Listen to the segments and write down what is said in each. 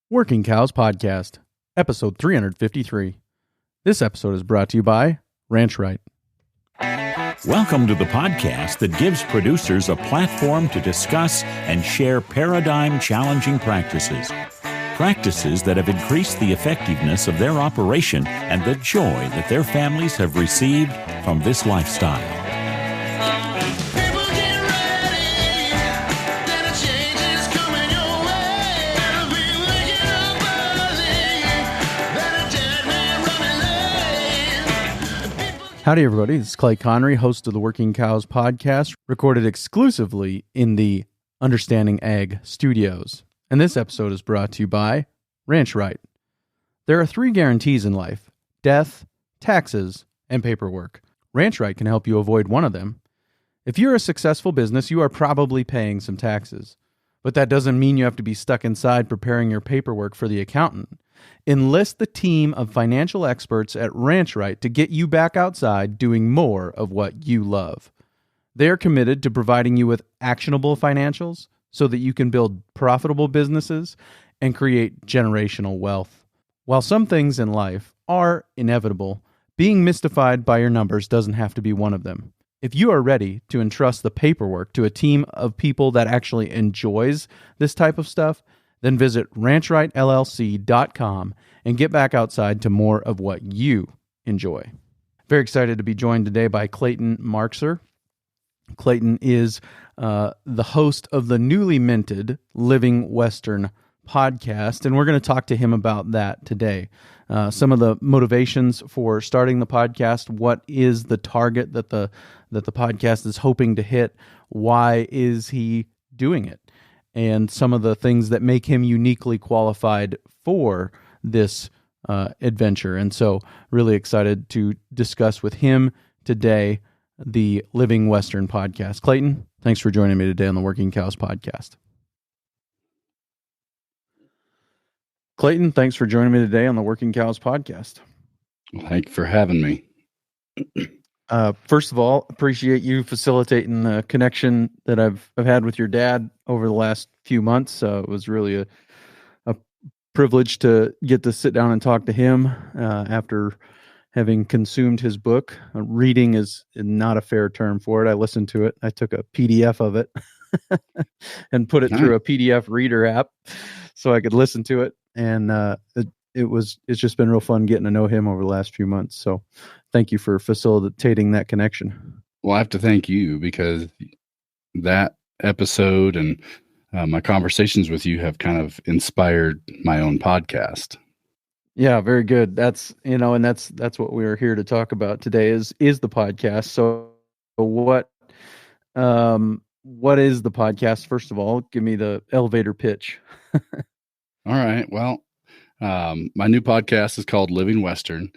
Working Cows Podcast, episode 353. This episode is brought to you by Ranch Right. Welcome to the podcast that gives producers a platform to discuss and share paradigm-challenging practices. Practices that have increased the effectiveness of their operation and the joy that their families have received from this lifestyle. Howdy, everybody. This is Clay Connery, host of the Working Cows Podcast, recorded exclusively in the Understanding Ag Studios. And this episode is brought to you by Ranch Right. There are 3 guarantees in life: death, taxes, and paperwork. Ranch Right can help you avoid one of them. If you're a successful business, you are probably paying some taxes. But that doesn't mean you have to be stuck inside preparing your paperwork for the accountant. Enlist the team of financial experts at Ranch Right to get you back outside doing more of what you love. They are committed to providing you with actionable financials so that you can build profitable businesses and create generational wealth. While some things in life are inevitable, being mystified by your numbers doesn't have to be one of them. If you are ready to entrust the paperwork to a team of people that actually enjoys this type of stuff, then visit ranchrightllc.com and get back outside to more of what you enjoy. Very excited to be joined today by Clayton Marxer. Clayton is the host of the newly minted Living Western podcast, and we're going to talk to him about that today. Some of the motivations for starting the podcast, what is the target that the podcast is hoping to hit, why is he doing it, and some of the things that make him uniquely qualified for this adventure. And so really excited to discuss with him today the Living Western podcast. Clayton, thanks for joining me today on the Working Cows Podcast. Clayton, thanks for joining me today on the Working Cows Podcast. Well, thank you for having me. First of all, appreciate you facilitating the connection that I've had with your dad over the last few months. It was really a privilege to get to sit down and talk to him after having consumed his book. Reading is not a fair term for it. I listened to it. I took a PDF of it and put it through a PDF reader app so I could listen to it. And it's just been real fun getting to know him over the last few months. So thank you for facilitating that connection. Well, I have to thank you because that episode and my conversations with you have kind of inspired my own podcast. Yeah, very good. That's what we are here to talk about today is the podcast. So what is the podcast? First of all, give me the elevator pitch. All right. Well, my new podcast is called Living Western,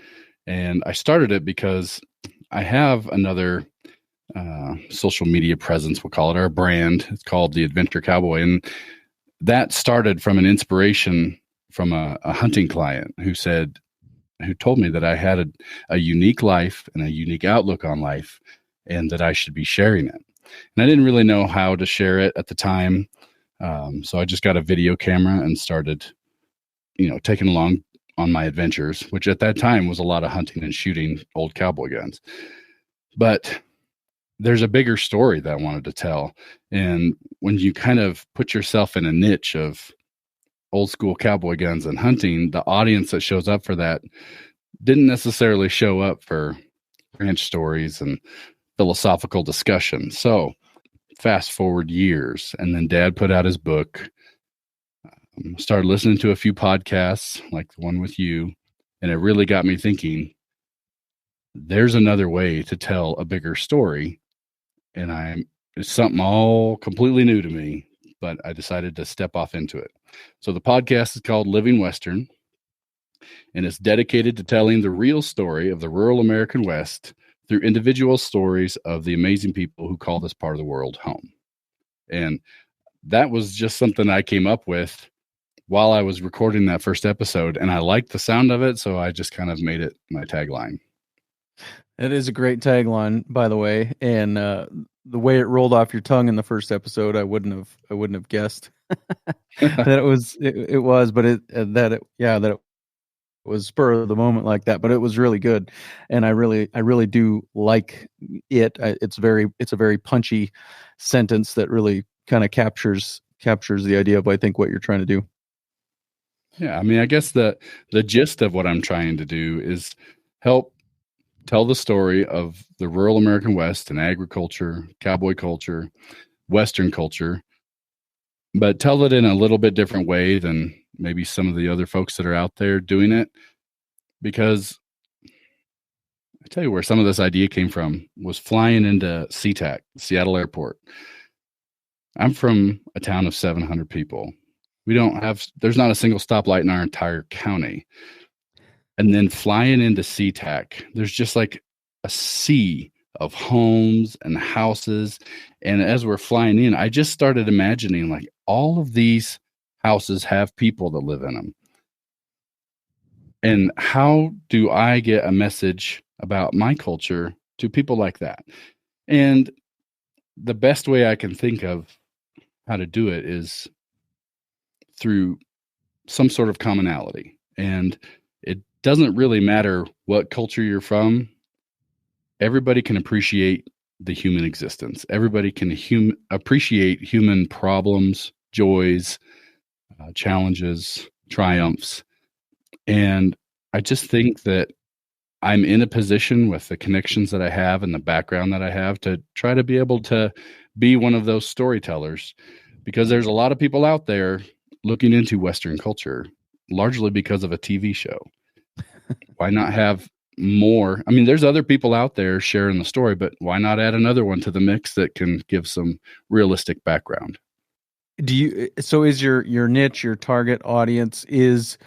and I started it because I have another social media presence, we'll call it, our brand. It's called The Adventure Cowboy, and that started from an inspiration from a hunting client who told me that I had a unique life and a unique outlook on life, and that I should be sharing it. And I didn't really know how to share it at the time. So I just got a video camera and started, taking along on my adventures, which at that time was a lot of hunting and shooting old cowboy guns. But there's a bigger story that I wanted to tell. And when you kind of put yourself in a niche of old school cowboy guns and hunting, the audience that shows up for that didn't necessarily show up for ranch stories and philosophical discussion. So fast forward years, and then Dad put out his book, started listening to a few podcasts like the one with you, and it really got me thinking, there's another way to tell a bigger story. And it's something all completely new to me, but I decided to step off into it. So the podcast is called Living Western, and it's dedicated to telling the real story of the rural American West through individual stories of the amazing people who call this part of the world home. And that was just something I came up with while I was recording that first episode, and I liked the sound of it, so I just kind of made it my tagline. It is a great tagline, by the way, and the way it rolled off your tongue in the first episode, I wouldn't have guessed that it was, but that it was spur of the moment like that, but it was really good, and I really do like it. It's a very punchy sentence that really kind of captures the idea of, I think, what you're trying to do. Yeah, I mean, I guess the gist of what I'm trying to do is help tell the story of the rural American West and agriculture, cowboy culture, Western culture, but tell it in a little bit different way than maybe some of the other folks that are out there doing it. Because I tell you where some of this idea came from was flying into SeaTac, Seattle Airport. I'm from a town of 700 people. There's not a single stoplight in our entire county. And then flying into SeaTac, there's just like a sea of homes and houses. And as we're flying in, I just started imagining like all of these houses have people that live in them. And how do I get a message about my culture to people like that? And the best way I can think of how to do it is through some sort of commonality. And it doesn't really matter what culture you're from. Everybody can appreciate the human existence. Everybody can appreciate human problems, joys, challenges, triumphs. And I just think that I'm in a position with the connections that I have and the background that I have to try to be able to be one of those storytellers, because there's a lot of people out there looking into Western culture, largely because of a TV show. Why not have more? I mean, there's other people out there sharing the story, but why not add another one to the mix that can give some realistic background? So is your niche, your target audience is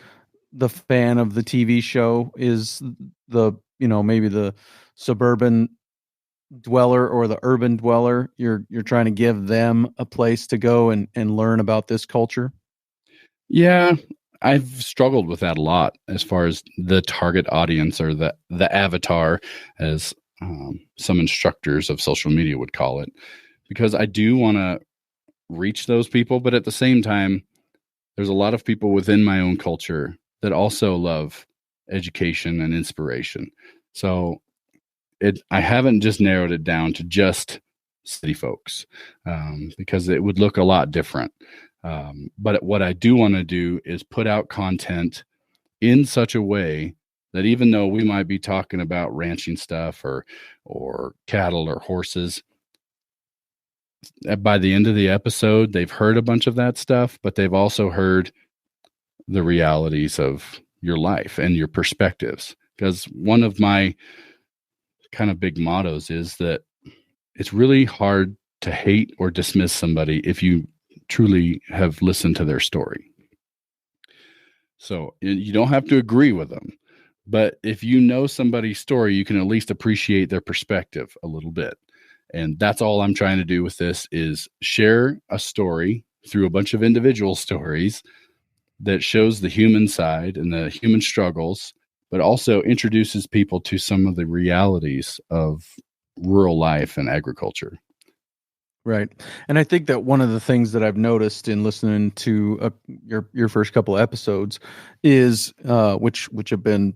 the fan of the TV show, is the, maybe the suburban dweller or the urban dweller? You're trying to give them a place to go and learn about this culture? Yeah, I've struggled with that a lot as far as the target audience, or the avatar, as some instructors of social media would call it, because I do want to reach those people. But at the same time, there's a lot of people within my own culture that also love education and inspiration. So I haven't just narrowed it down to just city folks, because it would look a lot different. But what I do want to do is put out content in such a way that even though we might be talking about ranching stuff or cattle or horses, by the end of the episode, they've heard a bunch of that stuff, but they've also heard the realities of your life and your perspectives. Because one of my kind of big mottos is that it's really hard to hate or dismiss somebody if you truly have listened to their story. So you don't have to agree with them, but if you know somebody's story, you can at least appreciate their perspective a little bit. And that's all I'm trying to do with this, is share a story through a bunch of individual stories that shows the human side and the human struggles, but also introduces people to some of the realities of rural life and agriculture. Right. And I think that one of the things that I've noticed in listening to your first couple of episodes is which have been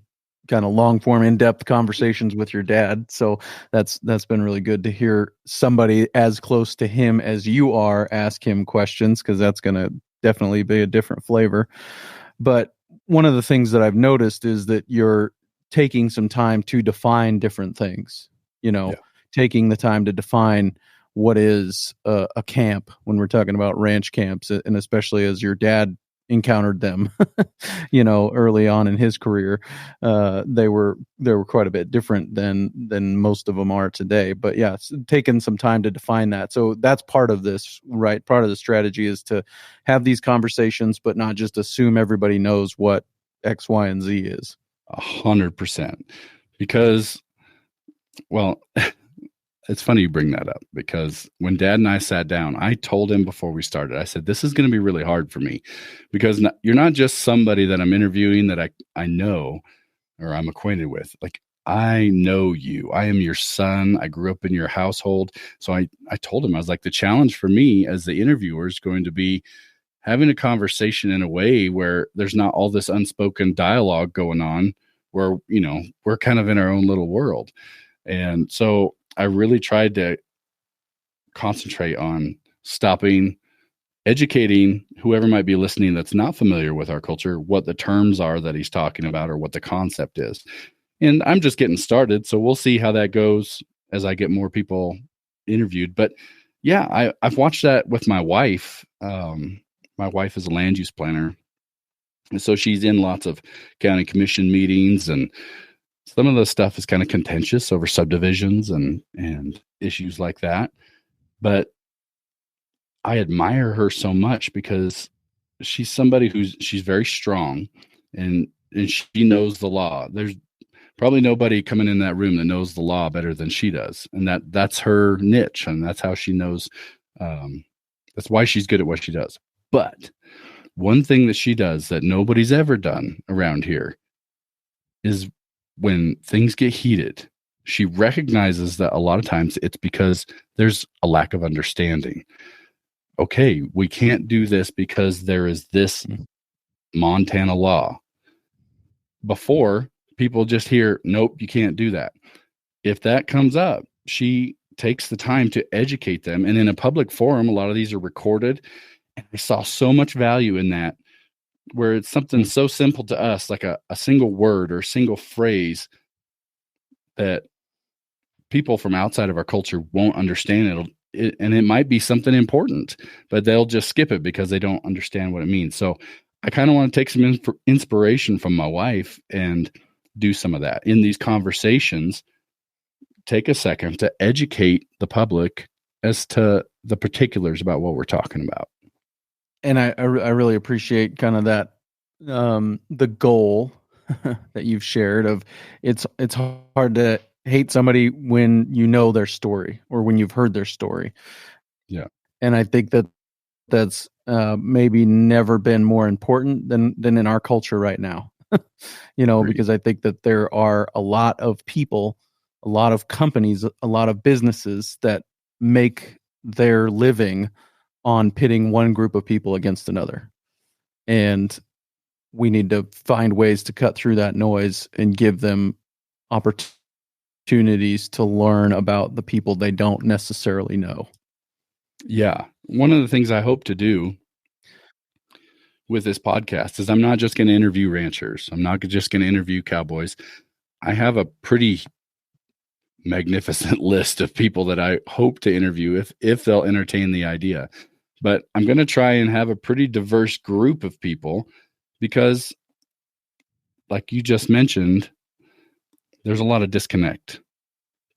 kind of long form, in-depth conversations with your dad. So that's been really good to hear somebody as close to him as you are ask him questions, because that's going to definitely be a different flavor. But one of the things that I've noticed is that you're taking some time to define different things, taking the time to define what is a camp when we're talking about ranch camps, and especially as your dad encountered them, early on in his career, they were quite a bit different than most of them are today. But yeah, it's taken some time to define that. So that's part of this, right? Part of the strategy is to have these conversations, but not just assume everybody knows what X, Y, and Z is. 100%. Because, well, it's funny you bring that up, because when Dad and I sat down, I told him before we started, I said, this is going to be really hard for me, because you're not just somebody that I'm interviewing that I know or I'm acquainted with. Like, I know you. I am your son. I grew up in your household. So I told him, I was like, the challenge for me as the interviewer is going to be having a conversation in a way where there's not all this unspoken dialogue going on, where, we're kind of in our own little world. And so I really tried to concentrate on stopping, educating whoever might be listening that's not familiar with our culture, what the terms are that he's talking about or what the concept is. And I'm just getting started, so we'll see how that goes as I get more people interviewed. But yeah, I've watched that with my wife. My wife is a land use planner, and so she's in lots of county commission meetings, and some of the stuff is kind of contentious over subdivisions and issues like that. But I admire her so much because she's somebody she's very strong, and she knows the law. There's probably nobody coming in that room that knows the law better than she does. And that's her niche. And that's how she knows. That's why she's good at what she does. But one thing that she does that nobody's ever done around here is when things get heated, she recognizes that a lot of times it's because there's a lack of understanding. Okay, we can't do this because there is this Montana law. Before, people just hear, nope, you can't do that. If that comes up, she takes the time to educate them. And in a public forum, a lot of these are recorded. And I saw so much value in that, where it's something so simple to us, like a single word or a single phrase that people from outside of our culture won't understand. And it might be something important, but they'll just skip it because they don't understand what it means. So I kind of want to take some inspiration from my wife and do some of that in these conversations. Take a second to educate the public as to the particulars about what we're talking about. And I really appreciate kind of that, the goal that you've shared of it's hard to hate somebody when you know their story or when you've heard their story. Yeah. And I think that's maybe never been more important than in our culture right now. Because I think that there are a lot of people, a lot of companies, a lot of businesses that make their living on pitting one group of people against another. And we need to find ways to cut through that noise and give them opportunities to learn about the people they don't necessarily know. Yeah. One of the things I hope to do with this podcast is I'm not just going to interview ranchers. I'm not just going to interview cowboys. I have a pretty magnificent list of people that I hope to interview if they'll entertain the idea. But I'm going to try and have a pretty diverse group of people because, like you just mentioned, there's a lot of disconnect.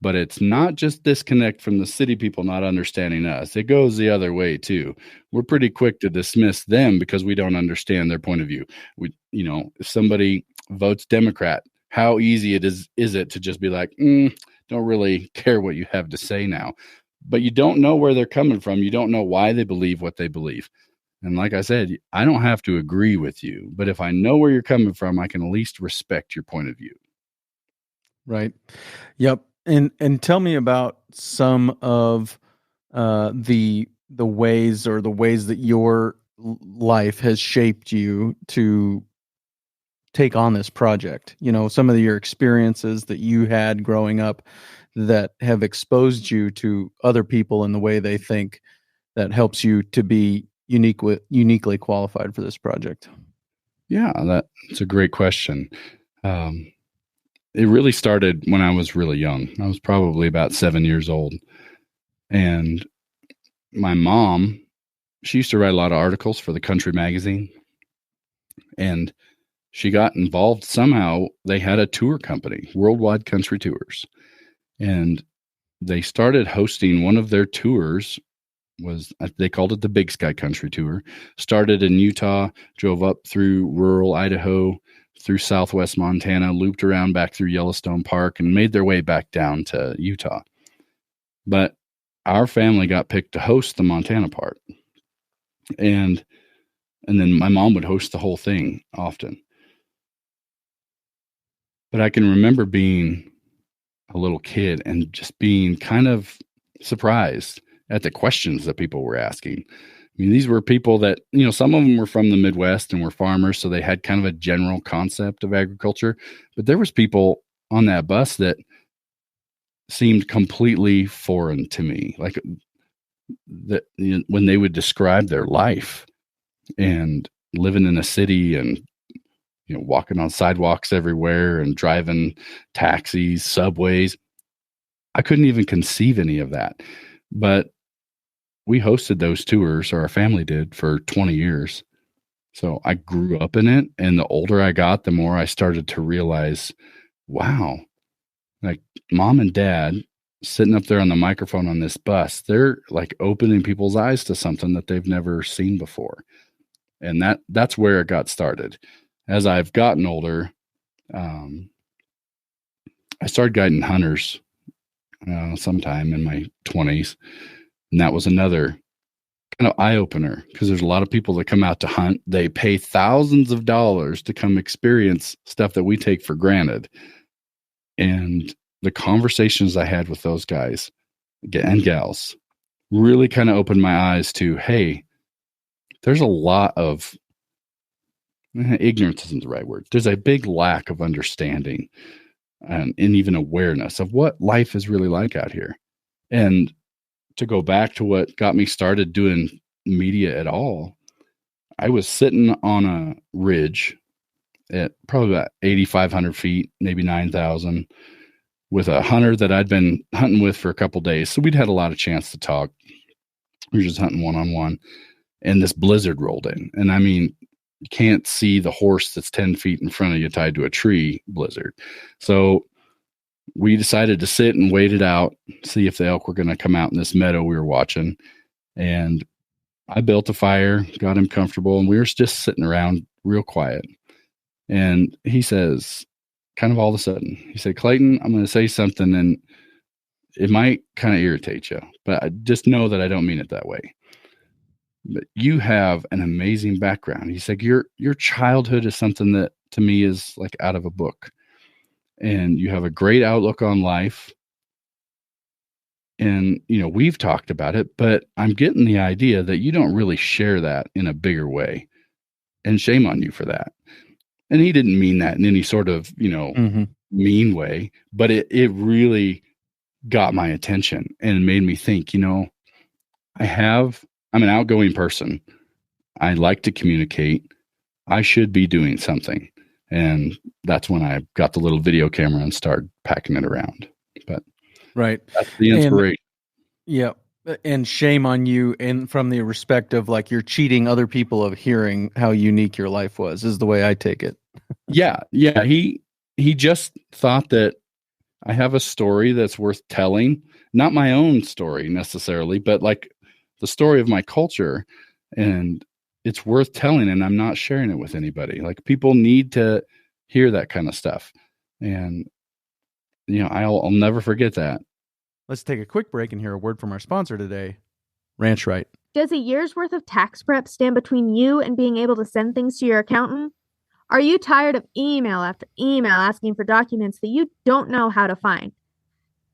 But it's not just disconnect from the city people not understanding us. It goes the other way too. We're pretty quick to dismiss them because we don't understand their point of view. If somebody votes Democrat, how easy is it to just be like, don't really care what you have to say now. But you don't know where they're coming from. You don't know why they believe what they believe. And like I said, I don't have to agree with you, but if I know where you're coming from, I can at least respect your point of view. Right. Yep. And tell me about some of the ways that your life has shaped you to take on this project. Some of your experiences that you had growing up that have exposed you to other people in the way they think, that helps you to be uniquely qualified for this project. Yeah, that's a great question. It really started when I was really young. I was probably about 7 years old. And my mom, she used to write a lot of articles for the country magazine. And she got involved somehow. They had a tour company, Worldwide Country Tours. And they started hosting one of their tours. They called it the Big Sky Country Tour. Started in Utah, drove up through rural Idaho, through southwest Montana, looped around back through Yellowstone Park, and made their way back down to Utah. But our family got picked to host the Montana part. And then my mom would host the whole thing often. But I can remember being a little kid and just being kind of surprised at the questions that people were asking. I mean, these were people that, some of them were from the Midwest and were farmers, so they had kind of a general concept of agriculture. But there was people on that bus that seemed completely foreign to me. Like that, when they would describe their life and living in a city and walking on sidewalks everywhere and driving taxis, subways, I couldn't even conceive any of that. But we hosted those tours, or our family did, for 20 years. So I grew up in it. And the older I got, the more I started to realize, wow, like mom and dad sitting up there on the microphone on this bus, they're like opening people's eyes to something that they've never seen before. And that's where it got started. As I've gotten older, I started guiding hunters sometime in my 20s. And that was another kind of eye-opener, because there's a lot of people that come out to hunt. They pay thousands of dollars to come experience stuff that we take for granted. And the conversations I had with those guys and gals really kind of opened my eyes to, hey, there's a lot of ignorance isn't the right word. There's a big lack of understanding and even awareness of what life is really like out here. And to go back to what got me started doing media at all, I was sitting on a ridge at probably about 8,500 feet, maybe 9,000, with a hunter that I'd been hunting with for a couple days. So we'd had a lot of chance to talk. We were just hunting one-on-one, and this blizzard rolled in. And I mean, you can't see the horse that's 10 feet in front of you tied to a tree blizzard. So we decided to sit and wait it out, see if the elk were going to come out in this meadow we were watching. And I built a fire, got him comfortable, and we were just sitting around real quiet. And he says, kind of all of a sudden, he said, "Clayton, I'm going to say something, and it might kind of irritate you, but I just know that I don't mean it that way. But you have an amazing background." He said, your childhood is something that to me is like out of a book, and you have a great outlook on life. And, we've talked about it, but I'm getting the idea that you don't really share that in a bigger way, and shame on you for that. And he didn't mean that in any sort of, mean way, but it really got my attention and made me think, I'm an outgoing person. I like to communicate. I should be doing something. And that's when I got the little video camera and started packing it around. But right. That's the inspiration. Yeah. And shame on you, and from the respect of like you're cheating other people of hearing how unique your life was, is the way I take it. Yeah. He just thought that I have a story that's worth telling, not my own story necessarily, but like the story of my culture, and it's worth telling, and I'm not sharing it with anybody. Like, people need to hear that kind of stuff. And, I'll never forget that. Let's take a quick break and hear a word from our sponsor today, Ranch Right. Does a year's worth of tax prep stand between you and being able to send things to your accountant? Are you tired of email after email asking for documents that you don't know how to find?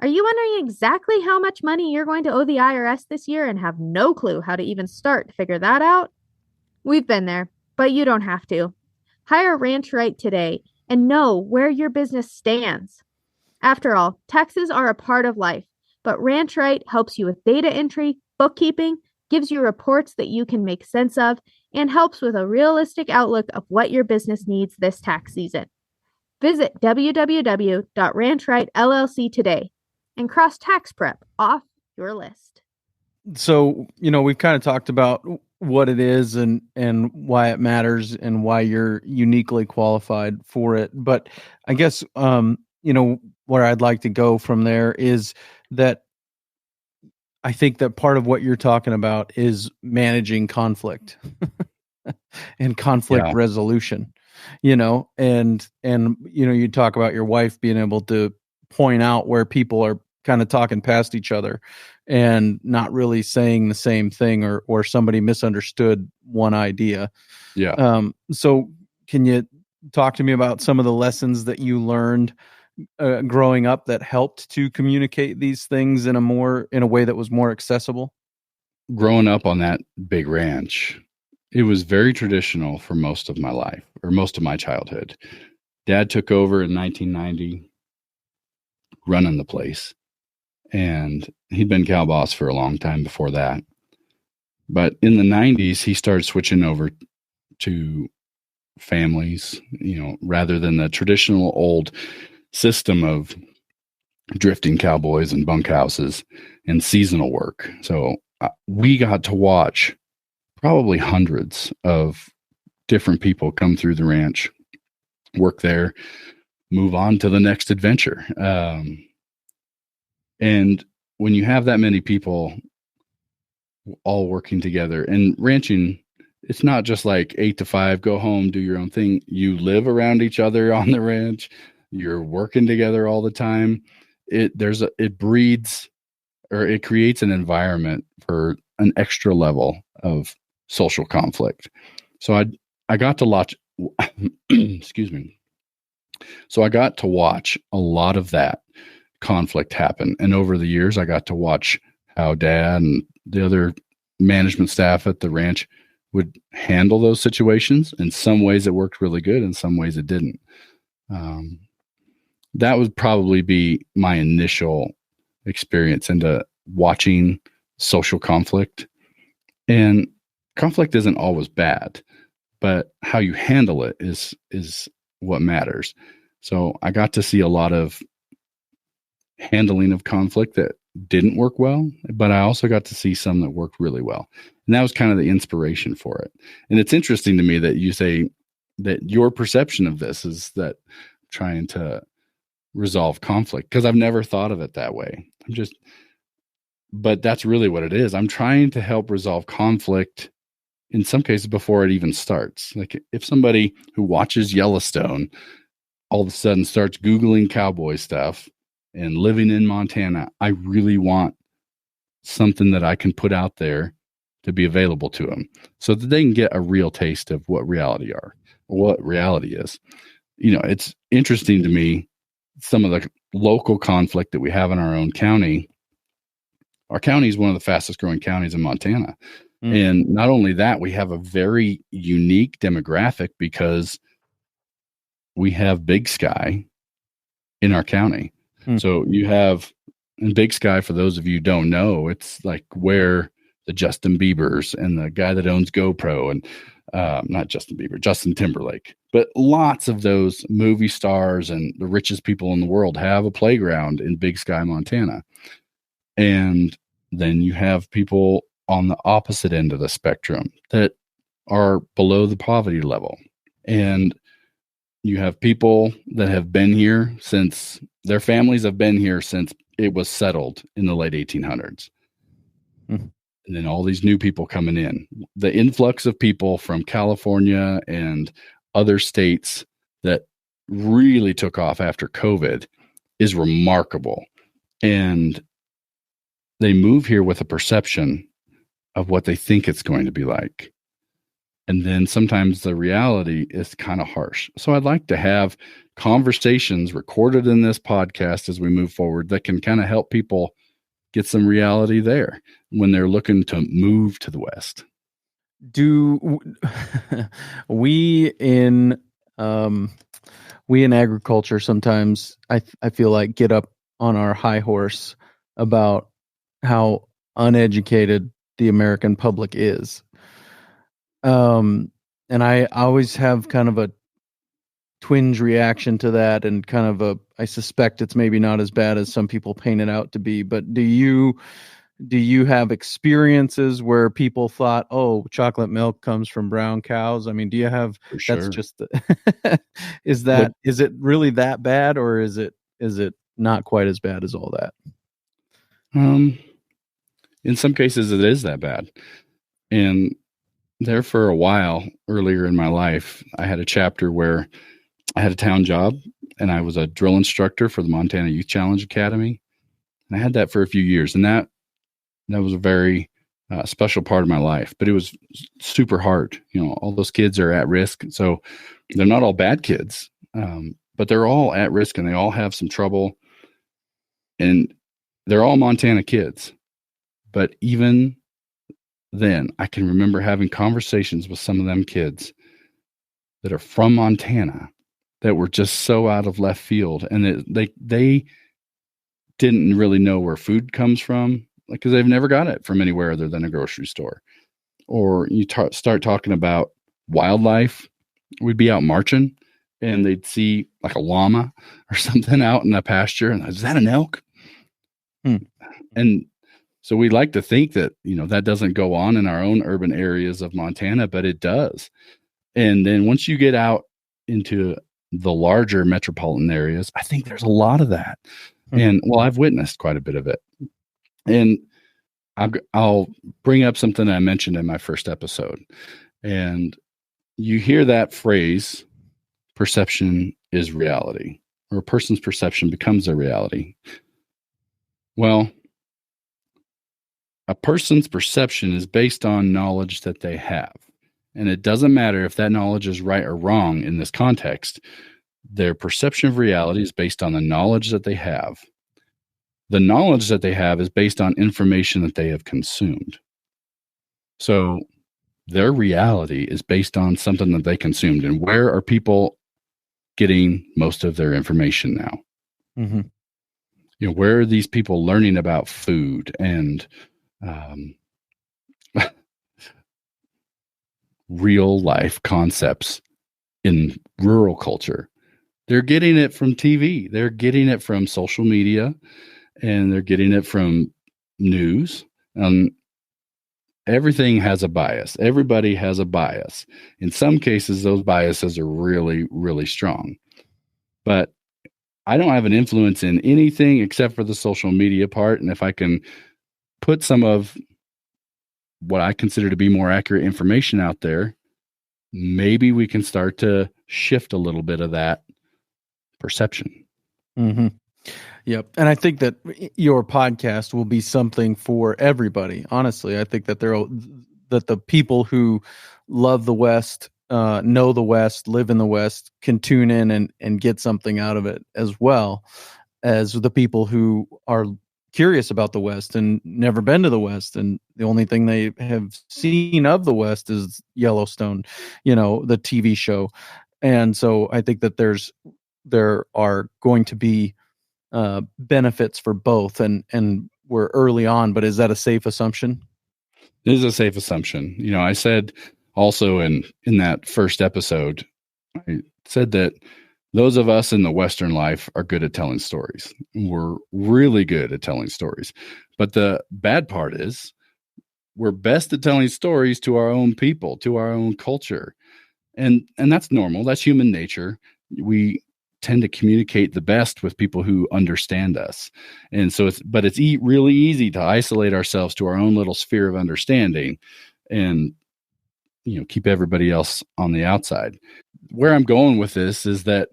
Are you wondering exactly how much money you're going to owe the IRS this year and have no clue how to even start to figure that out? We've been there, but you don't have to. Hire Ranch Right today and know where your business stands. After all, taxes are a part of life, but Ranch Right helps you with data entry, bookkeeping, gives you reports that you can make sense of, and helps with a realistic outlook of what your business needs this tax season. Visit www.ranchright.llc today and cross tax prep off your list. So, we've kind of talked about what it is and why it matters and why you're uniquely qualified for it. But I guess, where I'd like to go from there is that I think that part of what you're talking about is managing conflict and conflict resolution, and you talk about your wife being able to point out where people are kind of talking past each other and not really saying the same thing, or somebody misunderstood one idea. Yeah. So can you talk to me about some of the lessons that you learned growing up that helped to communicate these things in a way that was more accessible? Growing up on that big ranch, it was very traditional for most of my life, or most of my childhood. Dad took over in 1990, running the place, and he'd been cow boss for a long time before that. But in the 90s, he started switching over to families, rather than the traditional old system of drifting cowboys and bunkhouses and seasonal work. So we got to watch probably hundreds of different people come through the ranch, work there, move on to the next adventure. And when you have that many people all working together, and ranching, it's not just like 8 to 5, go home, do your own thing. You live around each other on the ranch. You're working together all the time. It breeds, or it creates an environment for an extra level of social conflict. So I got to watch, excuse me. So I got to watch a lot of that conflict happen. And over the years, I got to watch how Dad and the other management staff at the ranch would handle those situations. In some ways it worked really good. In some ways it didn't. That would probably be my initial experience into watching social conflict. And conflict isn't always bad, but how you handle it is what matters. So I got to see a lot of handling of conflict that didn't work well, but I also got to see some that worked really well. And that was kind of the inspiration for it. And it's interesting to me that you say that your perception of this is that trying to resolve conflict, because I've never thought of it that way. But that's really what it is. I'm trying to help resolve conflict in some cases before it even starts. Like if somebody who watches Yellowstone all of a sudden starts Googling cowboy stuff and living in Montana, I really want something that I can put out there to be available to them so that they can get a real taste of what reality is. It's interesting to me, some of the local conflict that we have in our own county. Our county is one of the fastest growing counties in Montana. And not only that, we have a very unique demographic because we have Big Sky in our county. So you have, and Big Sky, for those of you who don't know, it's like where the Justin Biebers and the guy that owns GoPro and not Justin Bieber, Justin Timberlake, but lots of those movie stars and the richest people in the world have a playground in Big Sky, Montana. And then you have people on the opposite end of the spectrum that are below the poverty level. And you have people that have been here since their families have been here since it was settled in the late 1800s. And then all these new people coming in. The influx of people from California and other states that really took off after COVID is remarkable. And they move here with a perception of what they think it's going to be like. And then sometimes the reality is kind of harsh. So I'd like to have conversations recorded in this podcast as we move forward that can kind of help people get some reality there when they're looking to move to the West. Do we in agriculture sometimes, I feel like, get up on our high horse about how uneducated the American public is. And I always have kind of a twinge reaction to that, and kind of I suspect it's maybe not as bad as some people paint it out to be, but do you have experiences where people thought, oh, chocolate milk comes from brown cows? I mean, do you have, For sure. That's just is it really that bad, or is it not quite as bad as all that? In some cases it is that bad. And there for a while earlier in my life, I had a chapter where I had a town job and I was a drill instructor for the Montana Youth Challenge Academy. And I had that for a few years, and that was a very special part of my life, but it was super hard. All those kids are at risk. So they're not all bad kids. but they're all at risk and they all have some trouble. And they're all Montana kids. But even then, I can remember having conversations with some of them kids that are from Montana that were just so out of left field, and they didn't really know where food comes from, because they've never got it from anywhere other than a grocery store. Or you start talking about wildlife. We'd be out marching, and they'd see like a llama or something out in the pasture, and is that an elk? And so we like to think that, that doesn't go on in our own urban areas of Montana, but it does. And then once you get out into the larger metropolitan areas, I think there's a lot of that. And I've witnessed quite a bit of it. And I'll bring up something I mentioned in my first episode. And you hear that phrase, perception is reality, or a person's perception becomes a reality. Well, a person's perception is based on knowledge that they have. And it doesn't matter if that knowledge is right or wrong in this context. Their perception of reality is based on the knowledge that they have. The knowledge that they have is based on information that they have consumed. So their reality is based on something that they consumed. And where are people getting most of their information now? Mm-hmm. Where are these people learning about food and real life concepts in rural culture? They're getting it from TV. They're getting it from social media, and they're getting it from news. Everything has a bias. Everybody has a bias. In some cases, those biases are really, really strong. But I don't have an influence in anything except for the social media part. And if I can put some of what I consider to be more accurate information out there, maybe we can start to shift a little bit of that perception. Mm-hmm. Yep. And I think that your podcast will be something for everybody. Honestly, I think that that the people who love the West, know the West, live in the West, can tune in and get something out of it, as well as the people who are curious about the West and never been to the West, and the only thing they have seen of the West is Yellowstone, the TV show. And so I think that there are going to be benefits for both, and we're early on, but is that a safe assumption? It is a safe assumption. I said also in that first episode, I said that those of us in the Western life are good at telling stories. We're really good at telling stories. But the bad part is we're best at telling stories to our own people, to our own culture. And that's normal. That's human nature. We tend to communicate the best with people who understand us. And so it's really easy to isolate ourselves to our own little sphere of understanding and, keep everybody else on the outside. Where I'm going with this is that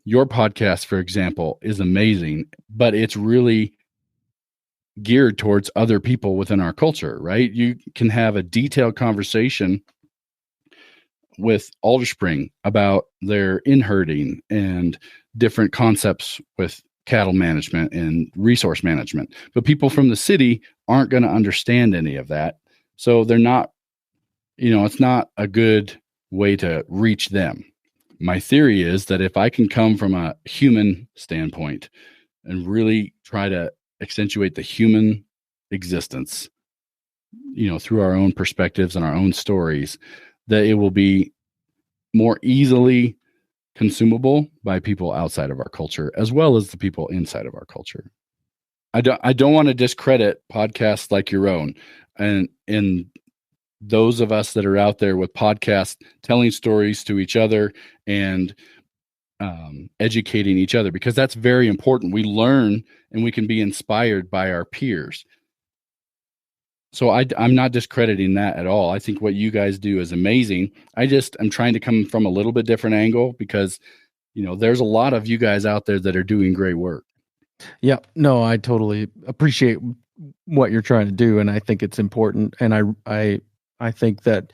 your podcast, for example, is amazing, but it's really geared towards other people within our culture, right? You can have a detailed conversation with Alderspring about their in-herding and different concepts with cattle management and resource management. But people from the city aren't going to understand any of that. So they're not, it's not a good way to reach them. My theory is that if I can come from a human standpoint and really try to accentuate the human existence, through our own perspectives and our own stories, that it will be more easily consumable by people outside of our culture, as well as the people inside of our culture. I don't want to discredit podcasts like your own and those of us that are out there with podcasts telling stories to each other and educating each other, because that's very important. We learn and we can be inspired by our peers. So I'm not discrediting that at all. I think what you guys do is amazing. I'm trying to come from a little bit different angle because, there's a lot of you guys out there that are doing great work. Yeah, no, I totally appreciate what you're trying to do, and I think it's important. And I think that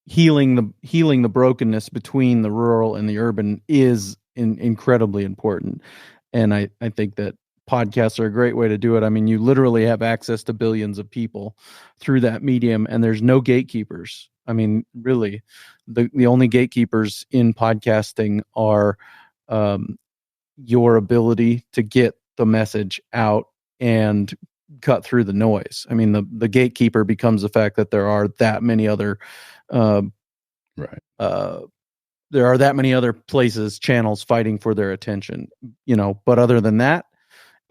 healing the brokenness between the rural and the urban is incredibly important. And I think that podcasts are a great way to do it. I mean, you literally have access to billions of people through that medium, and there's no gatekeepers. I mean, really, the only gatekeepers in podcasting are your ability to get the message out and cut through the noise. I mean, the gatekeeper becomes the fact that there are that many other there are that many other places, channels fighting for their attention, but other than that,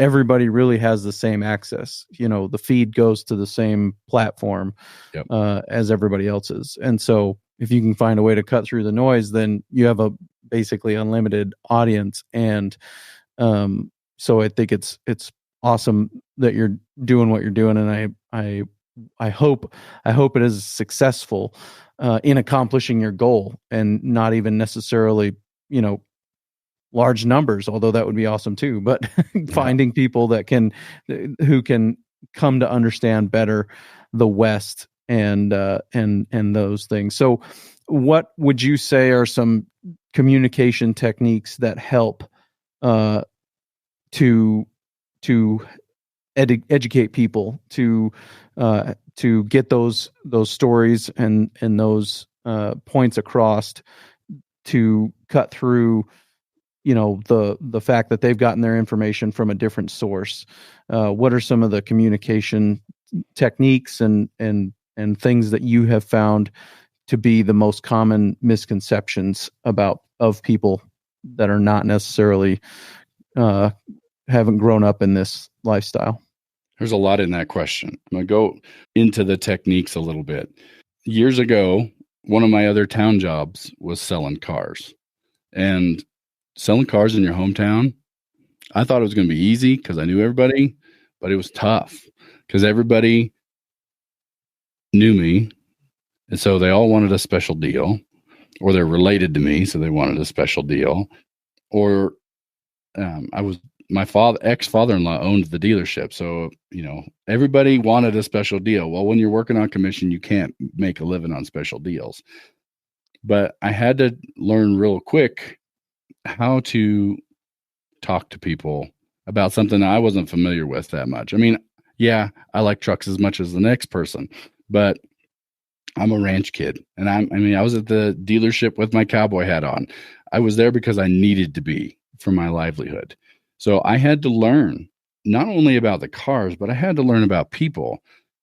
everybody really has the same access. The feed goes to the same platform as everybody else's. And so if you can find a way to cut through the noise, then you have a basically unlimited audience. And so I think it's awesome that you're doing what you're doing. And I hope it is successful in accomplishing your goal, and not even necessarily, large numbers, although that would be awesome too, but finding people who can come to understand better the West and those things. So what would you say are some communication techniques that help to educate people to get those stories and those points across, to cut through the fact that they've gotten their information from a different source? What are some of the communication techniques and things that you have found to be the most common misconceptions of people that are not necessarily haven't grown up in this lifestyle? There's a lot in that question. I'm going to go into the techniques a little bit. Years ago, one of my other town jobs was selling cars. And selling cars in your hometown, I thought it was going to be easy because I knew everybody, but it was tough because everybody knew me. And so they all wanted a special deal, or they're related to me, so they wanted a special deal. Or my ex-father-in-law owned the dealership. So, everybody wanted a special deal. Well, when you're working on commission, you can't make a living on special deals. But I had to learn real quick how to talk to people about something I wasn't familiar with that much. I mean, yeah, I like trucks as much as the next person, but I'm a ranch kid. And I was at the dealership with my cowboy hat on. I was there because I needed to be for my livelihood. So I had to learn not only about the cars, but I had to learn about people.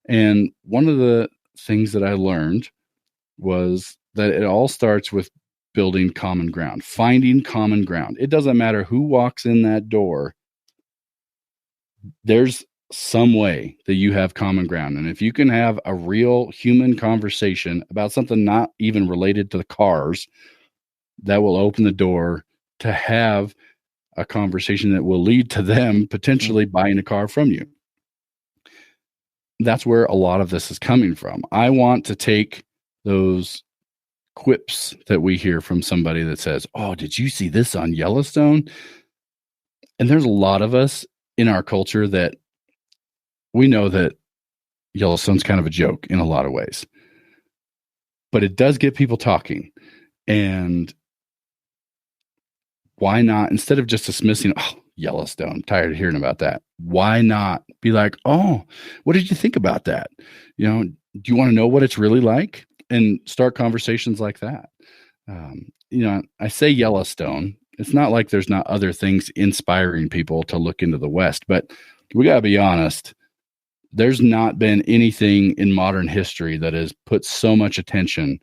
And one of the things that I learned was that it all starts with building common ground, finding common ground. It doesn't matter who walks in that door. There's some way that you have common ground. And if you can have a real human conversation about something not even related to the cars, that will open the door to have a conversation that will lead to them potentially buying a car from you. That's where a lot of this is coming from. I want to take those quips that we hear from somebody that says, "Oh, did you see this on Yellowstone?" And there's a lot of us in our culture that we know that Yellowstone's kind of a joke in a lot of ways, but it does get people talking. And why not, instead of just dismissing, "Oh, Yellowstone, tired of hearing about that," why not be like, "Oh, what did you think about that? Do you want to know what it's really like?" And start conversations like that. I say Yellowstone. It's not like there's not other things inspiring people to look into the West, but we got to be honest. There's not been anything in modern history that has put so much attention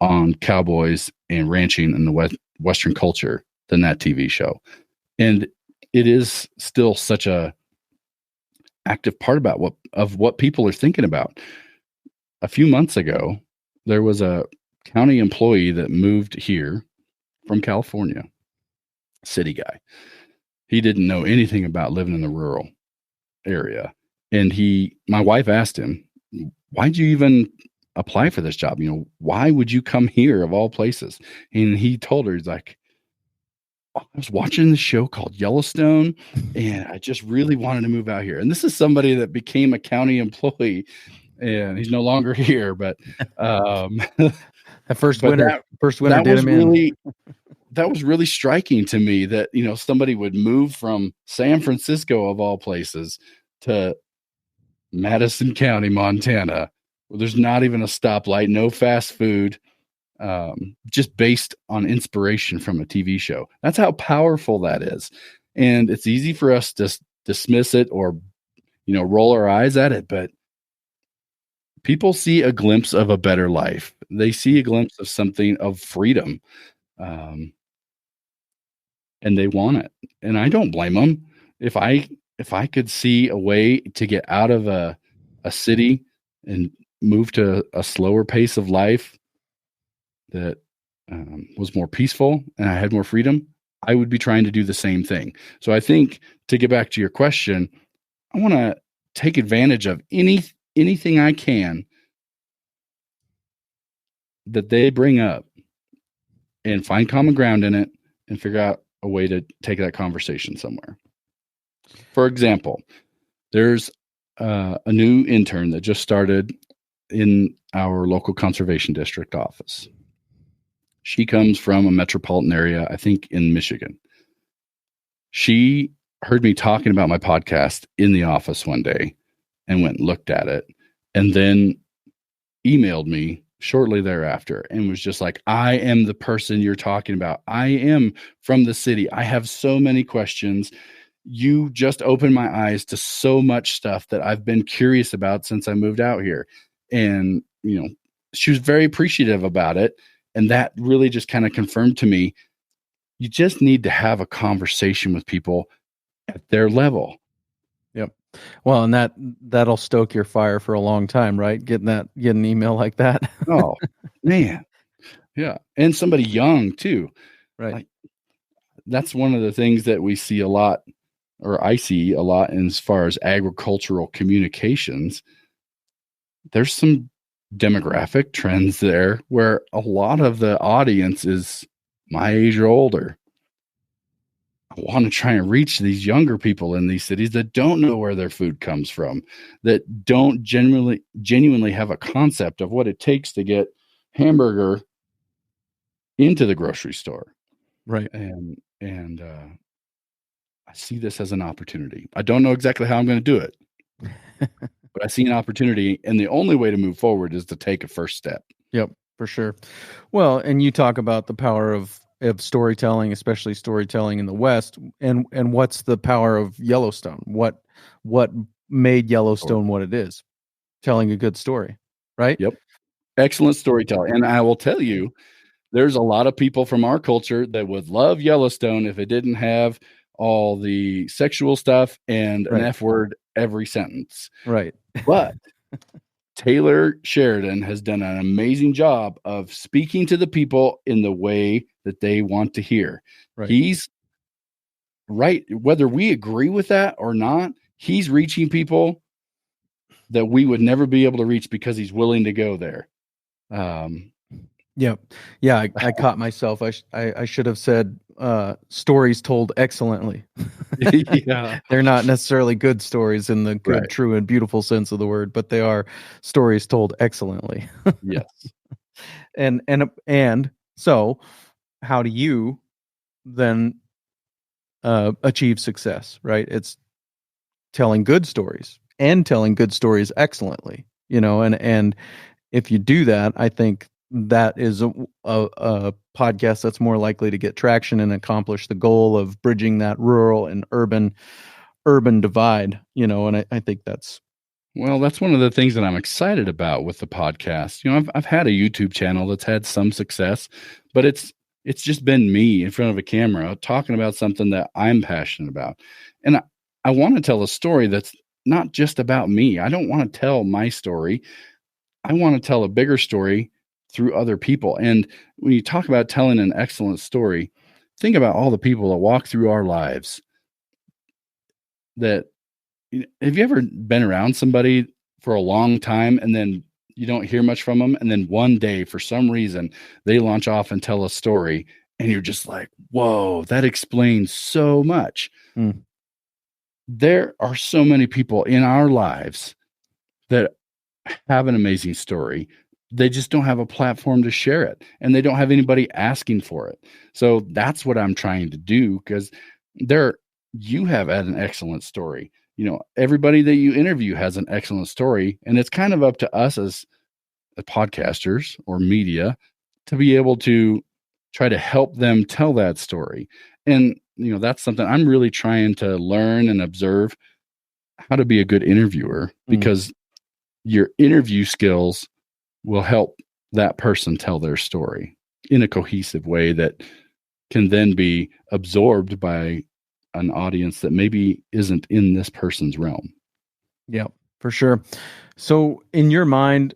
on cowboys and ranching in the Western culture than that TV show. And it is still such a active part of what people are thinking about. A few months ago, there was a county employee that moved here from California, city guy. He didn't know anything about living in the rural area. And my wife asked him, "Why'd you even apply for this job? Why would you come here of all places?" And he told her, he's like, "I was watching this show called Yellowstone, and I just really wanted to move out here." And this is somebody that became a county employee, and he's no longer here, but That first But winter that did was him in. really that was really striking to me that, somebody would move from San Francisco of all places to Madison County, Montana, where there's not even a stoplight, no fast food, just based on inspiration from a TV show. That's how powerful that is. And it's easy for us to dismiss it or, roll our eyes at it, but people see a glimpse of a better life. They see a glimpse of something of freedom. And they want it. And I don't blame them. If I could see a way to get out of a city and move to a slower pace of life that was more peaceful and I had more freedom, I would be trying to do the same thing. So I think, to get back to your question, I want to take advantage of anything I can that they bring up and find common ground in it and figure out a way to take that conversation somewhere. For example, there's a new intern that just started in our local conservation district office. She comes from a metropolitan area, I think in Michigan. She heard me talking about my podcast in the office one day and went and looked at it, and then emailed me shortly thereafter and was just like, I am the person you're talking about. I am from the city. I have so many questions. You just opened my eyes to so much stuff that I've been curious about since I moved out here. And, she was very appreciative about it. And that really just kind of confirmed to me, you just need to have a conversation with people at their level. Yep. Well, and that'll stoke your fire for a long time, right? Getting an email like that. Oh, man. Yeah. And somebody young too. Right. Like, that's one of the things that we see a lot, or I see a lot, as far as agricultural communications. There's some demographic trends there where a lot of the audience is my age or older. I want to try and reach these younger people in these cities that don't know where their food comes from, that don't genuinely have a concept of what it takes to get hamburger into the grocery store. Right. And I see this as an opportunity. I don't know exactly how I'm going to do it, but I see an opportunity, and the only way to move forward is to take a first step. Yep, for sure. Well, and you talk about the power of storytelling, especially storytelling in the West, and what's the power of Yellowstone? What made Yellowstone what it is? Telling a good story, right? Yep. Excellent storytelling. And I will tell you, there's a lot of people from our culture that would love Yellowstone if it didn't have all the sexual stuff and an F word every sentence. Right. But Taylor Sheridan has done an amazing job of speaking to the people in the way that they want to hear. Right. He's right. Whether we agree with that or not, he's reaching people that we would never be able to reach because he's willing to go there. Yeah. I caught myself. I should have said stories told excellently. Yeah, they're not necessarily good stories in the good, true, and beautiful sense of the word, but they are stories told excellently. Yes. And so, how do you then achieve success? Right? It's telling good stories and telling good stories excellently. And if you do that, I think that is a podcast that's more likely to get traction and accomplish the goal of bridging that rural and urban divide, and I think that's one of the things that I'm excited about with the podcast. I've had a YouTube channel that's had some success, but it's just been me in front of a camera talking about something that I'm passionate about. And I want to tell a story that's not just about me. I don't want to tell my story. I want to tell a bigger story through other people. And when you talk about telling an excellent story, think about all the people that walk through our lives. Have you ever been around somebody for a long time and then you don't hear much from them, and then one day for some reason they launch off and tell a story and you're just like, whoa, that explains so much. There are so many people in our lives that have an amazing story, they just don't have a platform to share it, and they don't have anybody asking for it. So that's what I'm trying to do, because you have had an excellent story. Everybody that you interview has an excellent story, and it's kind of up to us as podcasters or media to be able to try to help them tell that story. And that's something I'm really trying to learn and observe, how to be a good interviewer, because your interview skills will help that person tell their story in a cohesive way that can then be absorbed by an audience that maybe isn't in this person's realm. Yeah, for sure. So in your mind,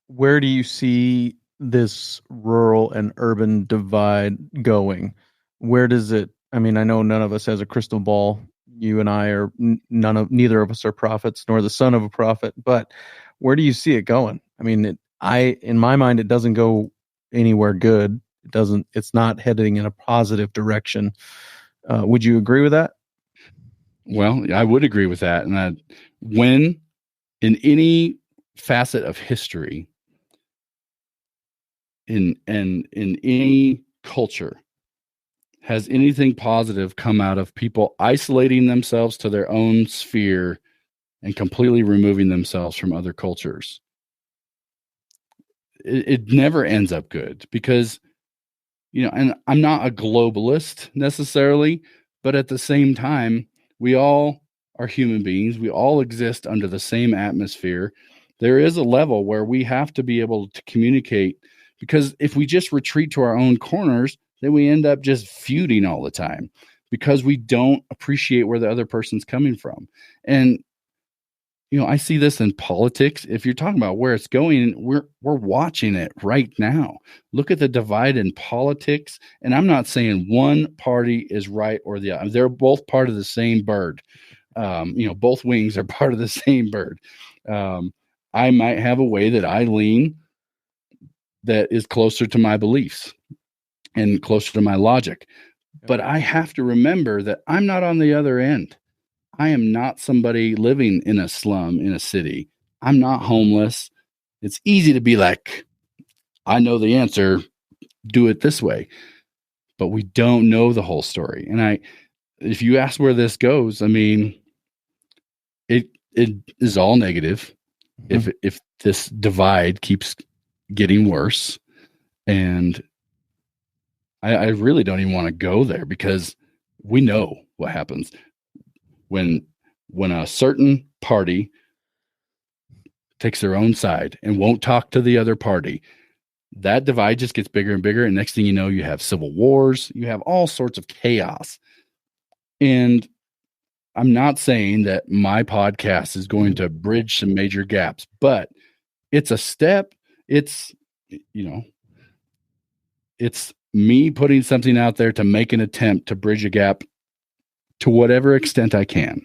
where do you see this rural and urban divide going? Where does it, I mean, I know none of us has a crystal ball. You and I are neither of us are prophets nor the son of a prophet, but where do you see it going? I mean, in my mind, it doesn't go anywhere good. It's not heading in a positive direction. Would you agree with that? Well, I would agree with that. And that when in any facet of history, in any culture, has anything positive come out of people isolating themselves to their own sphere and completely removing themselves from other cultures? It never ends up good, because, and I'm not a globalist necessarily, but at the same time, we all are human beings. We all exist under the same atmosphere. There is a level where we have to be able to communicate, because if we just retreat to our own corners, then we end up just feuding all the time, because we don't appreciate where the other person's coming from. And I see this in politics. If you're talking about where it's going, we're watching it right now. Look at the divide in politics. And I'm not saying one party is right or the other. They're both part of the same bird. Both wings are part of the same bird. I might have a way that I lean that is closer to my beliefs and closer to my logic. But I have to remember that I'm not on the other end. I am not somebody living in a slum in a city. I'm not homeless. It's easy to be like, I know the answer, do it this way. But we don't know the whole story. And if you ask where this goes, I mean, it is all negative. Mm-hmm. If this divide keeps getting worse, and I really don't even want to go there, because we know what happens when a certain party takes their own side and won't talk to the other party. That divide just gets bigger and bigger, and next thing you know, you have civil wars, you have all sorts of chaos. And I'm not saying that my podcast is going to bridge some major gaps, but it's a step. It's it's me putting something out there to make an attempt to bridge a gap to whatever extent I can.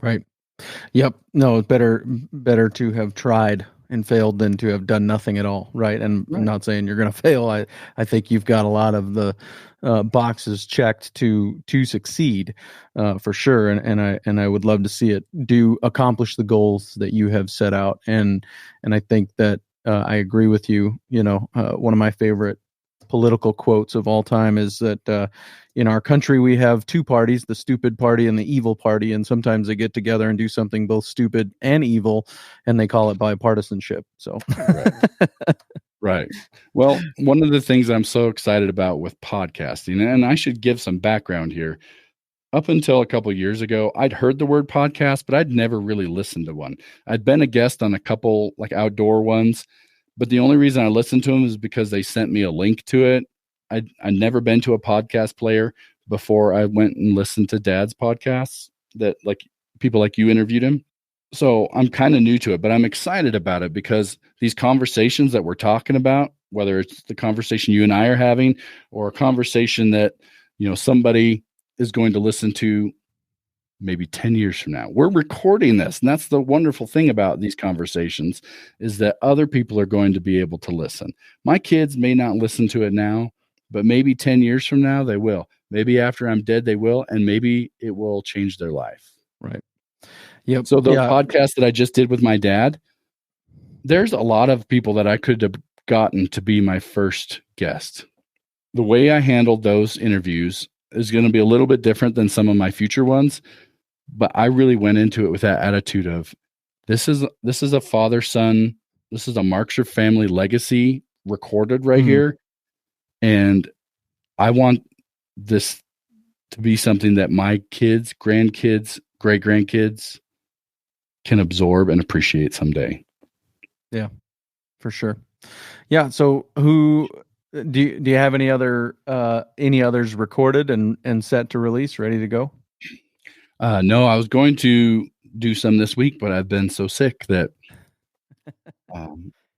Right. Yep. No, it's better to have tried and failed than to have done nothing at all. Right. And right. I'm not saying you're going to fail. I think you've got a lot of the boxes checked to succeed for sure. And I would love to see it accomplish the goals that you have set out. And I think that I agree with you. One of my favorite political quotes of all time is that in our country we have two parties, the stupid party and the evil party, and sometimes they get together and do something both stupid and evil, and they call it bipartisanship. So right. Well, one of the things I'm so excited about with podcasting, and I should give some background here, up until a couple of years ago, I'd heard the word podcast, but I'd never really listened to one. I'd been a guest on a couple like outdoor ones, but the only reason I listened to them is because they sent me a link to it. I'd never been to a podcast player before I went and listened to Dad's podcasts that like people like you interviewed him. So I'm kind of new to it, but I'm excited about it, because these conversations that we're talking about, whether it's the conversation you and I are having or a conversation that, somebody is going to listen to maybe 10 years from now. We're recording this. And that's the wonderful thing about these conversations, is that other people are going to be able to listen. My kids may not listen to it now, but maybe 10 years from now, they will. Maybe after I'm dead, they will. And maybe it will change their life. Right. Yep. So the podcast that I just did with my dad, there's a lot of people that I could have gotten to be my first guest. The way I handled those interviews is going to be a little bit different than some of my future ones, but I really went into it with that attitude of this is a father-son, this is a Marxer family legacy recorded right here, and I want this to be something that my kids, grandkids, great-grandkids can absorb and appreciate someday. Yeah, for sure. Yeah. So who do you have any others recorded and set to release, ready to go? No, I was going to do some this week, but I've been so sick that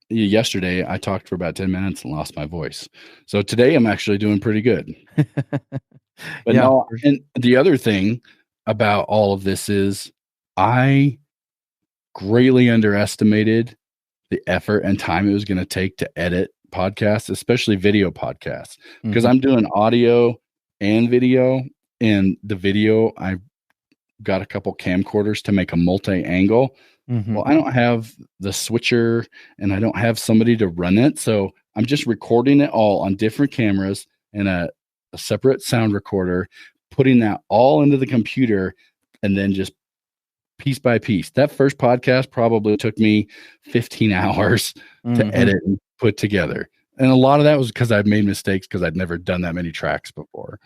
yesterday I talked for about 10 minutes and lost my voice. So today I'm actually doing pretty good. But yeah, no, and the other thing about all of this is I greatly underestimated the effort and time it was going to take to edit podcasts, especially video podcasts, because I'm doing audio and video. And the video, I got a couple camcorders to make a multi-angle. Well, I don't have the switcher and I don't have somebody to run it. So I'm just recording it all on different cameras and a separate sound recorder, putting that all into the computer and then just piece by piece. That first podcast probably took me 15 hours to edit and put together. And a lot of that was because I'd made mistakes because I'd never done that many tracks before.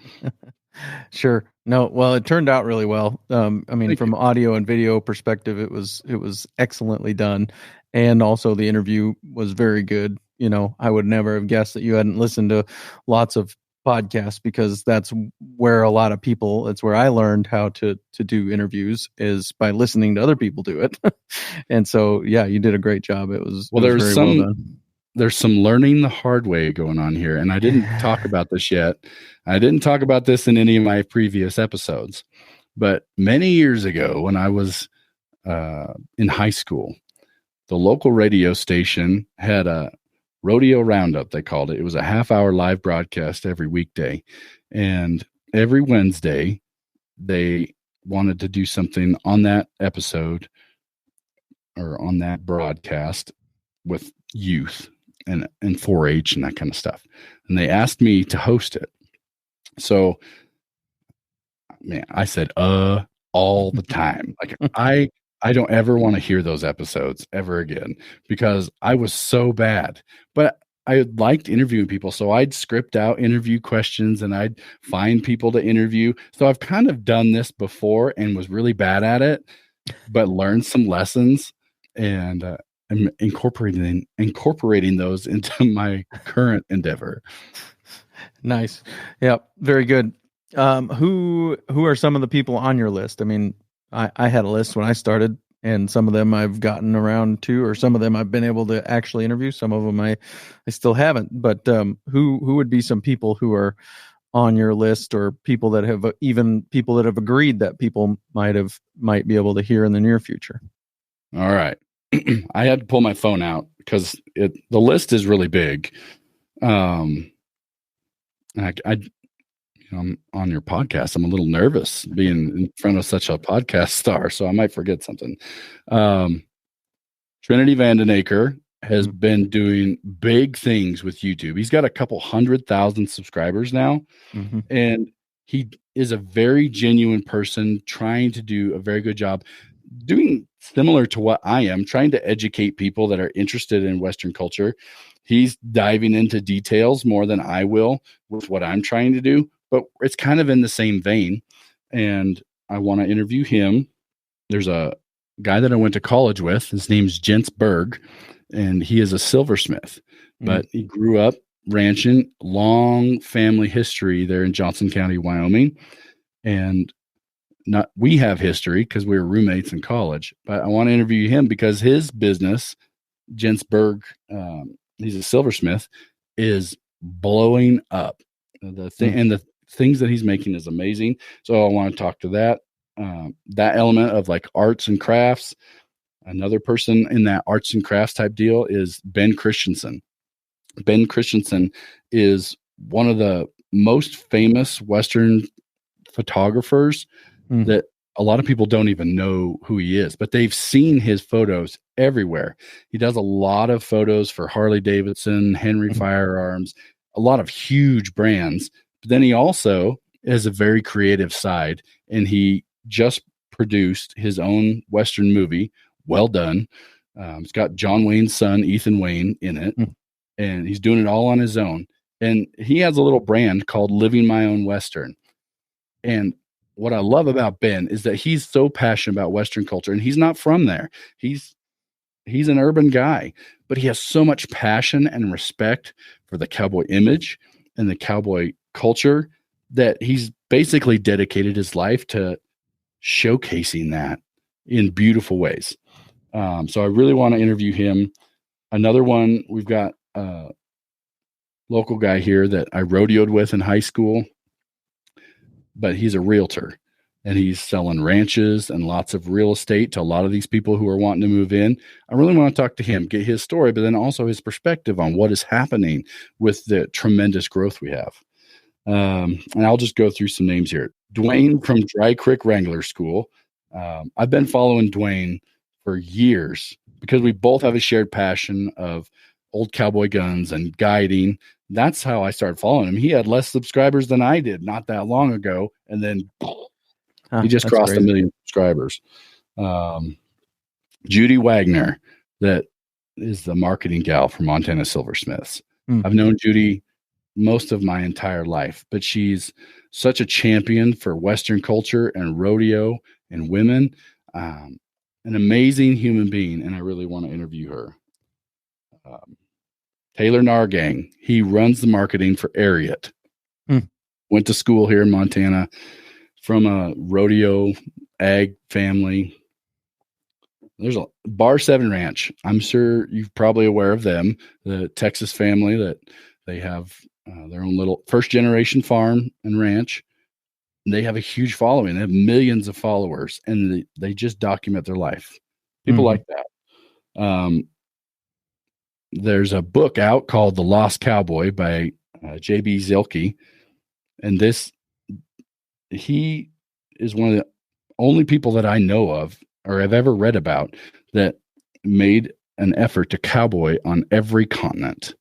Sure. No, well, it turned out really well. I mean, from audio and video perspective, it was excellently done. And also the interview was very good. You know, I would never have guessed that you hadn't listened to lots of podcasts, because that's where a lot of people, it's where I learned how to do interviews, is by listening to other people do it. And so, yeah, you did a great job. It was very well done. There's some learning the hard way going on here. And I didn't talk about this yet. I didn't talk about this in any of my previous episodes, but many years ago when I was in high school, the local radio station had a rodeo roundup, they called it. It was a half-hour live broadcast every weekday. And every Wednesday, they wanted to do something on that episode or on that broadcast with youth and 4-H and that kind of stuff. And they asked me to host it. So, man, I said, all the time. Like I don't ever want to hear those episodes ever again because I was so bad. But I liked interviewing people. So I'd script out interview questions and I'd find people to interview. So I've kind of done this before and was really bad at it, but learned some lessons, and I'm incorporating those into my current endeavor. Nice. Yeah, very good. Who are some of the people on your list? I mean, I had a list when I started, and some of them I've gotten around to, or some of them I've been able to actually interview. Some of them I still haven't. But who would be some people who are on your list, or people that have agreed that people might be able to hear in the near future? All right. I had to pull my phone out because the list is really big. I'm on your podcast. I'm a little nervous being in front of such a podcast star, so I might forget something. Trinity Vandenaker has been doing big things with YouTube. He's got a couple 100,000 subscribers now, and he is a very genuine person trying to do a very good job doing similar to what I am, trying to educate people that are interested in Western culture. He's diving into details more than I will with what I'm trying to do, but it's kind of in the same vein. And I want to interview him. There's a guy that I went to college with. His name's Jens Berg, and he is a silversmith, but he grew up ranching, long family history there in Johnson County, Wyoming. And we have history because we were roommates in college, but I want to interview him because his business, Jens Berg, he's a silversmith, is blowing up. And the things that he's making is amazing. So I want to talk to that element of like arts and crafts. Another person in that arts and crafts type deal is Ben Christensen. Ben Christensen is one of the most famous Western photographers that a lot of people don't even know who he is, but they've seen his photos everywhere. He does a lot of photos for Harley Davidson, Henry Firearms, a lot of huge brands. But then he also has a very creative side, and he just produced his own Western movie. Well done. It's got John Wayne's son, Ethan Wayne, in it, and he's doing it all on his own. And he has a little brand called Living My Own Western. And what I love about Ben is that he's so passionate about Western culture, and he's not from there. He's an urban guy, but he has so much passion and respect for the cowboy image and the cowboy culture that he's basically dedicated his life to showcasing that in beautiful ways. So I really want to interview him. Another one, we've got a local guy here that I rodeoed with in high school, but he's a realtor, and he's selling ranches and lots of real estate to a lot of these people who are wanting to move in. I really want to talk to him, get his story, but then also his perspective on what is happening with the tremendous growth we have. And I'll just go through some names here. Dwayne from Dry Creek Wrangler School. I've been following Dwayne for years because we both have a shared passion of old cowboy guns and guiding. That's how I started following him. He had less subscribers than I did not that long ago. And then he just crossed crazy. 1 million subscribers. Judy Wagner, that is the marketing gal for Montana Silversmiths. I've known Judy most of my entire life, but she's such a champion for Western culture and rodeo and women. An amazing human being, and I really want to interview her. Taylor Nargang, he runs the marketing for Ariat. Went to school here in Montana from a rodeo ag family. There's a Bar 7 Ranch. I'm sure you're probably aware of them, the Texas family that they have their own little first generation farm and ranch. They have a huge following. They have millions of followers, and they just document their life. People like that. There's a book out called The Lost Cowboy by J.B. Zielke. And he is one of the only people that I know of or have ever read about that made an effort to cowboy on every continent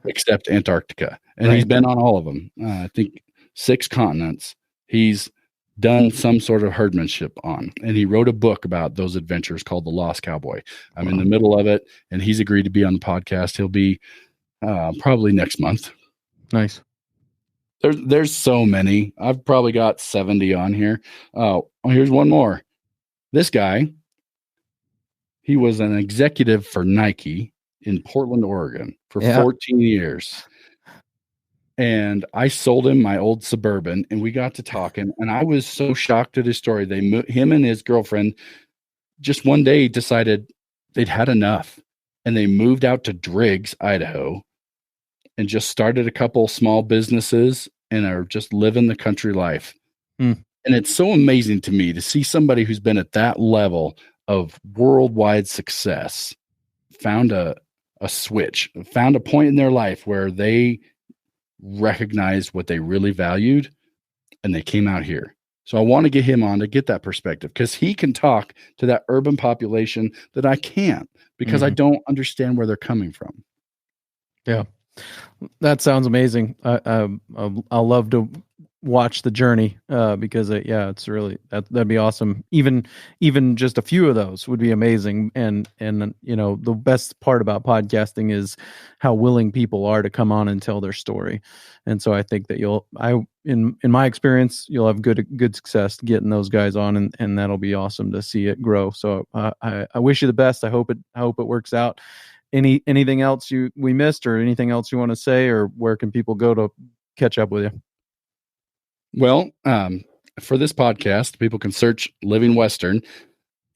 except Antarctica. And he's been on all of them. I think 6 continents he's done some sort of herdmanship on. And he wrote a book about those adventures called The Lost Cowboy. I'm in the middle of it, and he's agreed to be on the podcast. He'll be probably next month. Nice. There's so many. I've probably got 70 on here. Here's one more. This guy, he was an executive for Nike in Portland, Oregon for 14 years. And I sold him my old Suburban, and we got to talking, and I was so shocked at his story. Him and his girlfriend just one day decided they'd had enough, and they moved out to Driggs, Idaho, and just started a couple small businesses and are just living the country life. And it's so amazing to me to see somebody who's been at that level of worldwide success found a switch, found a point in their life where they recognized what they really valued, and they came out here. So I want to get him on to get that perspective, because he can talk to that urban population that I can't, because I don't understand where they're coming from. Yeah, that sounds amazing. I'll love to watch the journey because it's really that'd be awesome. Even just a few of those would be amazing. And you know, the best part about podcasting is how willing people are to come on and tell their story. And so I think that in my experience, you'll have good success getting those guys on, and that'll be awesome to see it grow. So I wish you the best. I hope it works out. Anything else we missed, or anything else you want to say, or where can people go to catch up with you? Well, for this podcast, people can search Living Western.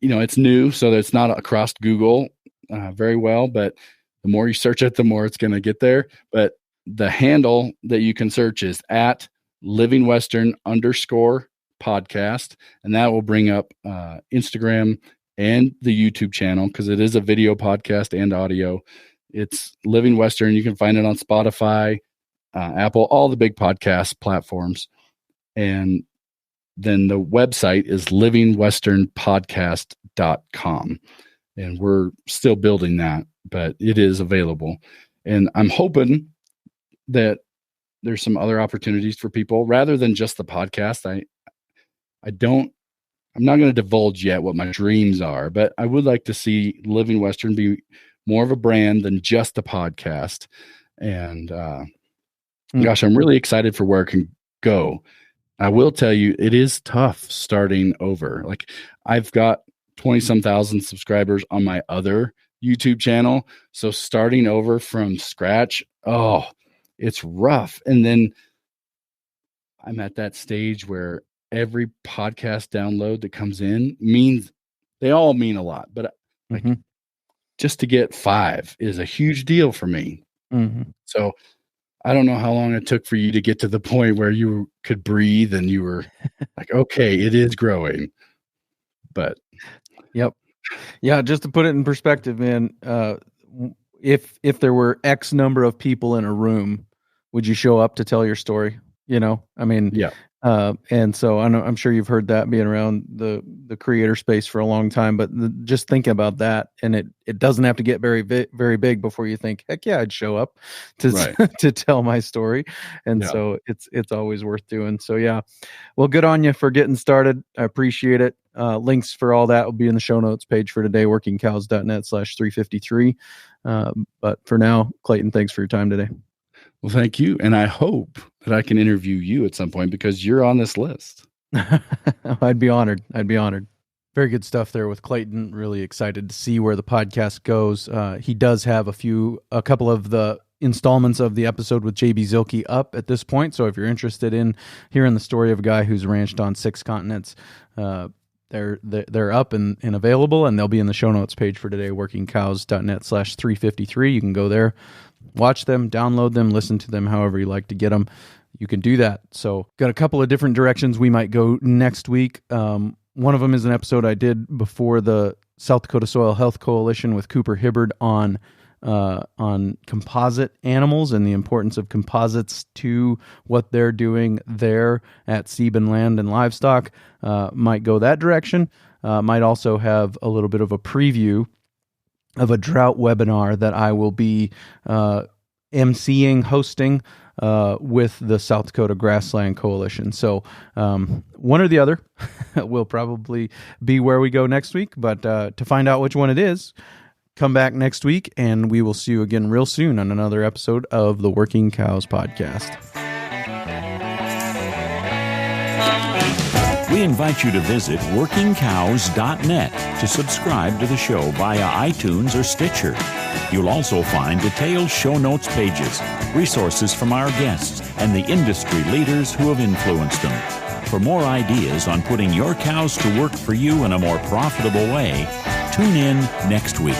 You know, it's new, so that it's not across Google very well, but the more you search it, the more it's going to get there. But the handle that you can search is at Living Western _podcast. And that will bring up Instagram and the YouTube channel, because it is a video podcast and audio. It's Living Western. You can find it on Spotify, Apple, all the big podcast platforms. And then the website is livingwesternpodcast.com. and we're still building that, but it is available. And I'm hoping that there's some other opportunities for people rather than just the podcast. I'm not going to divulge yet what my dreams are, but I would like to see Living Western be more of a brand than just a podcast. And gosh, I'm really excited for where it can go. I will tell you, it is tough starting over. Like, I've got 20-some thousand subscribers on my other YouTube channel. So starting over from scratch, it's rough. And then I'm at that stage where every podcast download that comes in they all mean a lot, but like just to get 5 is a huge deal for me. So I don't know how long it took for you to get to the point where you could breathe and you were like, okay, it is growing. But yep. Yeah. Just to put it in perspective, man, if there were X number of people in a room, would you show up to tell your story? I mean, yeah. And so I'm sure you've heard that being around the creator space for a long time, but just thinking about that, and it doesn't have to get very, very big before you think, heck yeah, I'd show up to tell my story. And so it's always worth doing. So yeah, well, good on you for getting started. I appreciate it. Links for all that will be in the show notes page for today, workingcows.net/353. But for now, Clayton, thanks for your time today. Well, thank you. And I hope that I can interview you at some point because you're on this list. I'd be honored. Very good stuff there with Clayton. Really excited to see where the podcast goes. He does have a couple of the installments of the episode with JB Zilke up at this point. So if you're interested in hearing the story of a guy who's ranched on 6 continents, they're up and available, and they'll be in the show notes page for today, workingcows.net/353. You can go there, watch them, download them, listen to them, however you like to get them. You can do that. So got a couple of different directions we might go next week. One of them is an episode I did before the South Dakota Soil Health Coalition with Cooper Hibbard on composite animals and the importance of composites to what they're doing there at Sieben Land and Livestock. Might go that direction. Might also have a little bit of a preview of a drought webinar that I will be emceeing, hosting with the South Dakota Grassland Coalition. So one or the other will probably be where we go next week. But to find out which one it is, come back next week, and we will see you again real soon on another episode of the Working Cows Podcast. We invite you to visit workingcows.net to subscribe to the show via iTunes or Stitcher. You'll also find detailed show notes pages, resources from our guests, and the industry leaders who have influenced them. For more ideas on putting your cows to work for you in a more profitable way, tune in next week.